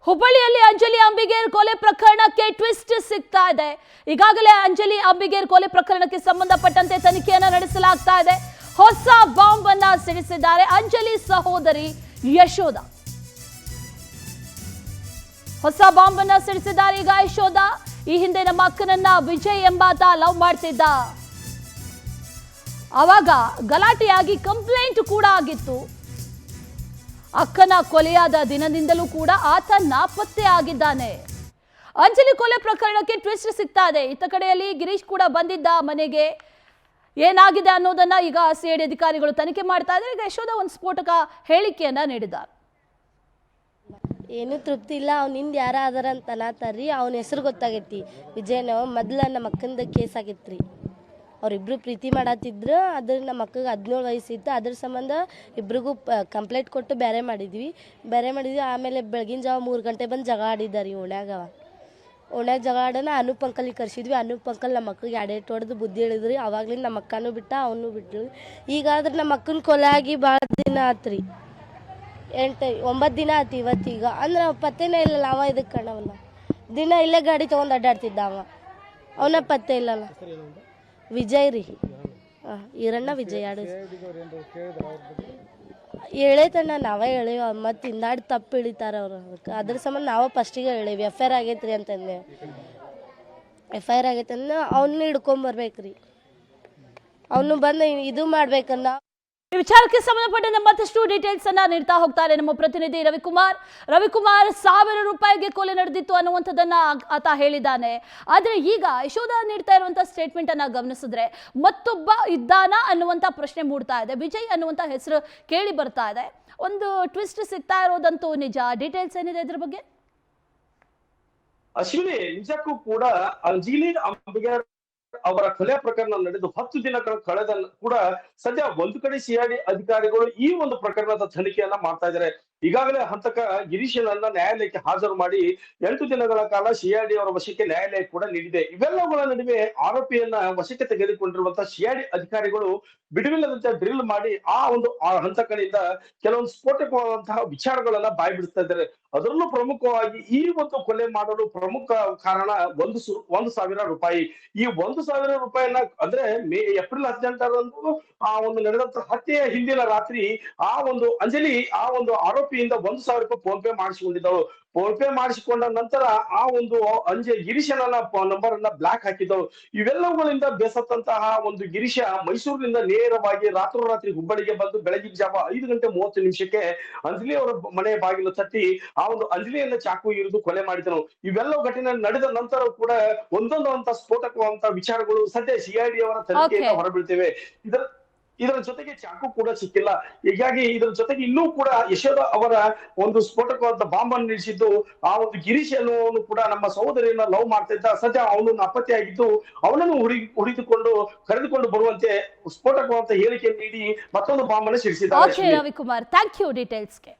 ಹುಬ್ಬಳ್ಳಿಯಲ್ಲಿ ಅಂಜಲಿ ಅಂಬಿಗೇರ್ ಕೊಲೆ ಪ್ರಕರಣಕ್ಕೆ ಟ್ವಿಸ್ಟ್ ಸಿಗ್ತಾ ಇದೆ. ಈಗಾಗಲೇ ಅಂಜಲಿ ಅಂಬಿಗೇರ್ ಕೊಲೆ ಪ್ರಕರಣಕ್ಕೆ ಸಂಬಂಧಪಟ್ಟಂತೆ ತನಿಖೆಯನ್ನು ನಡೆಸಲಾಗ್ತಾ ಇದೆ. ಹೊಸ ಬಾಂಬ್ ಅನ್ನ ಸಿಡಿಸಿದ್ದಾರೆ ಅಂಜಲಿ ಸಹೋದರಿ ಯಶೋಧ. ಹೊಸ ಬಾಂಬ್ ಅನ್ನ ಸಿಡಿಸಿದ್ದಾರೆ ಈಗ ಯಶೋಧ. ಈ ಹಿಂದೆ ನಮ್ಮ ಅಕ್ಕನನ್ನ ವಿಜಯ್ ಎಂಬಾತ ಲವ್ ಮಾಡ್ತಿದ್ದ. ಆವಾಗ ಗಲಾಟೆಯಾಗಿ ಕಂಪ್ಲೇಂಟ್ ಕೂಡ ಆಗಿತ್ತು. ಅಕ್ಕನ ಕೊಲೆಯಾದ ದಿನದಿಂದಲೂ ಕೂಡ ಆತ ನಾಪತ್ತೆ ಆಗಿದ್ದಾನೆ. ಅಂಜಲಿ ಕೊಲೆ ಪ್ರಕರಣಕ್ಕೆ ಟ್ವಿಸ್ಟ್ ಸಿಗ್ತಾ ಇದೆ. ಇತ್ತ ಕಡೆಯಲ್ಲಿ ಗಿರೀಶ್ ಕೂಡ ಬಂದಿದ್ದ ಮನೆಗೆ. ಏನಾಗಿದೆ ಅನ್ನೋದನ್ನ ಈಗ ಸಿಐಡಿ ಅಧಿಕಾರಿಗಳು ತನಿಖೆ ಮಾಡ್ತಾ ಇದ್ದಾರೆ. ಈಗ ಯಶೋಧ ಒಂದು ಸ್ಫೋಟಕ ಹೇಳಿಕೆಯನ್ನ ನೀಡಿದ್ದಾರೆ. ಏನು ತೃಪ್ತಿ ಇಲ್ಲ, ಅವ್ನಿಂದ ಯಾರ ಆದಾರ ಅಂತ ಅನ್ನತಾರ್ರಿ. ಅವನ ಹೆಸರು ಗೊತ್ತಾಗೈತಿ, ವಿಜಯನ. ಮೊದ್ಲ ನಮ್ಮ ಅಕ್ಕಂದ ಕೇಸ್ ಆಗೈತ್ರಿ. ಅವರಿಬ್ರು ಪ್ರೀತಿ ಮಾಡತ್ತಿದ್ರು. ಅದ್ರ ನಮ್ಮ ಅಕ್ಕಗೆ 17 ವಯಸ್ಸಿತ್ತು. ಅದ್ರ ಸಂಬಂಧ ಇಬ್ರಿಗೂ ಕಂಪ್ಲೇಂಟ್ ಕೊಟ್ಟು ಬೇರೆ ಮಾಡಿದ್ವಿ. ಆಮೇಲೆ ಬೆಳಗಿನ ಜಾವ 3 ಗಂಟೆ ಬಂದು ಜಗಳ ಆಡಿದ್ದಾರೆ ಓಣ್ಯಾಗ ಜಗಳ ಆಡೋಣ. ಅನೂಪ್ ಅಂಕಲಿಗೆ ಕರ್ಸಿದ್ವಿ. ಅನೂಪ್ ಅಂಕಲ್ ನಮ್ಮ ಅಕ್ಕಗೆ ಎಡೆಟ್ ಹೊಡೆದು ಬುದ್ಧಿ ಹೇಳಿದ್ರಿ. ಅವಾಗ್ಲಿಂದ ನಮ್ಮ ಅಕ್ಕನೂ ಬಿಟ್ಟ, ಅವನು ಬಿಟ್ಟರು. ಈಗಾದ್ರೆ ನಮ್ಮ ಅಕ್ಕನ ಕೊಲೆ ಆಗಿ ಭಾಳ ದಿನ ಆತ್ರಿ. 8-9 ದಿನ ಆಯ್ತು ಇವತ್ತೀಗ. ಅಂದ್ರೆ ಪತ್ತೆನೇ ಇಲ್ಲಲ್ಲ. ಅವ ಇದಕ್ಕೆ ಕಾಣವಲ್ಲ. ದಿನ ಇಲ್ಲೇ ಗಾಡಿ ತೊಗೊಂಡು ಅಡ್ಡಾಡ್ತಿದ್ದ ಅವ. ಅವನ ಪತ್ತೆ ಇಲ್ಲಲ್ಲ. ವಿಜಯ್ ರೀ, ಈರಣ್ಣ ವಿಜಯ್ ಆಡ ಹೇಳೈತಣ್ಣ. ನಾವೇ ಹೇಳೇವ. ಮತ್ತು ಹಿಂದಾಡಿ ತಪ್ಪು ಹಿಡಿತಾರೆ ಅವ್ರು. ಅದಕ್ಕೆ ಅದ್ರ ಸಂಬಂಧ ನಾವು ಫಸ್ಟಿಗೆ ಹೇಳೇವಿ FIR ಆಗೈತ್ರಿ ಅಂತಂದೆ. FIR ಆಗೈತಂದ್ರೆ ಅವನ್ನ ಹಿಡ್ಕೊಂಬರ್ಬೇಕ್ರಿ. ಅವನು ಬಂದು ಇದು ಮಾಡ್ಬೇಕನ್ನ. ಈ ವಿಚಾರಕ್ಕೆ ಸಂಬಂಧಪಟ್ಟಂತೆ ಮತ್ತಷ್ಟು ಡೀಟೇಲ್ಸ್ ಅನ್ನ ನೀಡ್ತಾ ಹೋಗ್ತಾರೆ ನಮ್ಮ ಪ್ರತಿನಿಧಿ ರವಿಕುಮಾರ್. 1,000 ರೂಪಾಯಿಗೆ ಕೊಲೆ ನಡೆದಿತ್ತು ಅನ್ನುವಂಥದ್ದನ್ನ ಆತ ಹೇಳಿದ್ದಾನೆ. ಆದ್ರೆ ಈಗ ಯಶೋಧ ನೀಡ್ತಾ ಇರುವಂತ ಸ್ಟೇಟ್ಮೆಂಟ್ ಅನ್ನ ಗಮನಿಸಿದ್ರೆ ಮತ್ತೊಬ್ಬ ಇದ್ದಾನ ಅನ್ನುವಂತ ಪ್ರಶ್ನೆ ಮೂಡ್ತಾ ಇದೆ. ವಿಜಯ್ ಅನ್ನುವಂತ ಹೆಸರು ಕೇಳಿ ಬರ್ತಾ ಇದೆ. ಒಂದು ಟ್ವಿಸ್ಟ್ ಸಿಗ್ತಾ ಇರೋದಂತೂ ನಿಜ. ಡೀಟೇಲ್ಸ್ ಏನಿದೆ ಇದ್ರ ಬಗ್ಗೆ? ಅಶ್ವಿನಿ, ನಿಜಕ್ಕೂ ಕೂಡ ಅಂಜಲಿ ಅಂಬಿಗೇರ್ ಅವರ ಕೊಲೆ ಪ್ರಕರಣ ನಡೆದು 10 ದಿನಗಳ ಕಳೆದ ಕೂಡ ಸದ್ಯ ಒಂದು ಕಡೆ ಸಿಐಡಿ ಅಧಿಕಾರಿಗಳು ಈ ಒಂದು ಪ್ರಕರಣದ ತನಿಖೆಯನ್ನ ಮಾಡ್ತಾ ಇದ್ದಾರೆ. ಈಗಾಗಲೇ ಹಂತಕ ಗಿರೀಶನನ್ನ ನ್ಯಾಯಾಲಯಕ್ಕೆ ಹಾಜರು ಮಾಡಿ 8 ದಿನಗಳ ಕಾಲ ಸಿಐಡಿ ಅವರ ವಶಕ್ಕೆ ನ್ಯಾಯಾಲಯ ಕೂಡ ನೀಡಿದೆ. ಇವೆಲ್ಲಗಳ ನಡುವೆ ಆರೋಪಿಯನ್ನ ವಶಕ್ಕೆ ತೆಗೆದುಕೊಂಡಿರುವಂತಹ ಸಿಐಡಿ ಅಧಿಕಾರಿಗಳು ಬಿಡುವಿಲ್ಲದಂತೆ ಡ್ರಿಲ್ ಮಾಡಿ ಆ ಒಂದು ಹಂತಕನಿಂದ ಕೆಲವೊಂದು ಸ್ಫೋಟಕವಾದಂತಹ ವಿಚಾರಗಳನ್ನ ಬಾಯ್ಬಿಡಿಸ್ತಾ ಇದ್ದಾರೆ. ಅದರಲ್ಲೂ ಪ್ರಮುಖವಾಗಿ ಈ ಒಂದು ಕೊಲೆ ಮಾಡಲು ಪ್ರಮುಖ ಕಾರಣ 1,000 ರೂಪಾಯಿ. ಈ 1,000 ರೂಪಾಯಿನ ಅಂದ್ರೆ ಏಪ್ರಿಲ್ 18ರಂದು ಆ ಒಂದು ನಡೆದಂತ ಹತ್ಯೆಯ ಹಿಂದಿನ ರಾತ್ರಿ ಆ ಒಂದು ಅಂಜಲಿ ಆ ಒಂದು ಆರೋಪಿಯಿಂದ 1,000 ರೂಪಾಯಿ ಫೋನ್ ಪೇ ಮಾಡಿಸಿಕೊಂಡಿದ್ದಳು. ಫೋನ್ ಪೇ ಮಾಡಿಸಿಕೊಂಡ ನಂತರ ಆ ಒಂದು ಗಿರೀಶನ ನಂಬರ್ ಅನ್ನ ಬ್ಲಾಕ್ ಹಾಕಿದ್ದಳು. ಇವೆಲ್ಲವುಗಳಿಂದ ಬೇಸತ್ತಂತಹ ಒಂದು ಗಿರೀಶ ಮೈಸೂರಿನಿಂದ ನೇರವಾಗಿ ರಾತ್ರೋರಾತ್ರಿ ಹುಬ್ಬಳ್ಳಿಗೆ ಬಂದು ಬೆಳಗಿನ ಜಾವ 5:30 ಅಂಜಲಿ ಅವರ ಮನೆ ಬಾಗಿಲು ತಟ್ಟಿ ಆ ಒಂದು ಅಂಜಲಿಯನ್ನ ಚಾಕು ಇರಿದು ಕೊಲೆ ಮಾಡಿದನು. ಇವೆಲ್ಲವೂ ಘಟನೆ ನಡೆದ ನಂತರ ಕೂಡ ಒಂದೊಂದು ಸ್ಫೋಟಕವಾದಂತ ವಿಚಾರಗಳು ಸದ್ಯ ಸಿಐಡಿ ಅವರ ತನಿಖೆಯಿಂದ ಹೊರಬೀಳ್ತೇವೆ. ಇದರ ಜೊತೆಗೆ ಚಾಕು ಕೂಡ ಸಿಕ್ಕಿಲ್ಲ. ಹೀಗಾಗಿ ಇದರ ಜೊತೆಗೆ ಇನ್ನೂ ಕೂಡ ಯಶೋಧ ಅವರ ಒಂದು ಸ್ಫೋಟಕವಾದ ಬಾಂಬ್ ಅನ್ನು ನಿಲ್ಲಿಸಿದ್ದು ಆ ಒಂದು ಗಿರೀಶ್ ಅನ್ನುವನು ಕೂಡ ನಮ್ಮ ಸಹೋದರಿಯನ್ನ ಲವ್ ಮಾಡ್ತಾ ಇದ್ದ. ಸದ್ಯ ಅವನು ನಾಪತ್ತೆಯಾಗಿದ್ದು ಅವನನ್ನು ಕರೆದುಕೊಂಡು ಬರುವಂತೆ ಸ್ಫೋಟಕವಾದ ಹೇಳಿಕೆ ನೀಡಿ ಮತ್ತೊಂದು ಬಾಂಬ್ ಅನ್ನು ಸಿಡಿಸಿದ್ದಾರೆ. Ravikumar, thank you ಡೀಟೇಲ್ಸ್ಗೆ.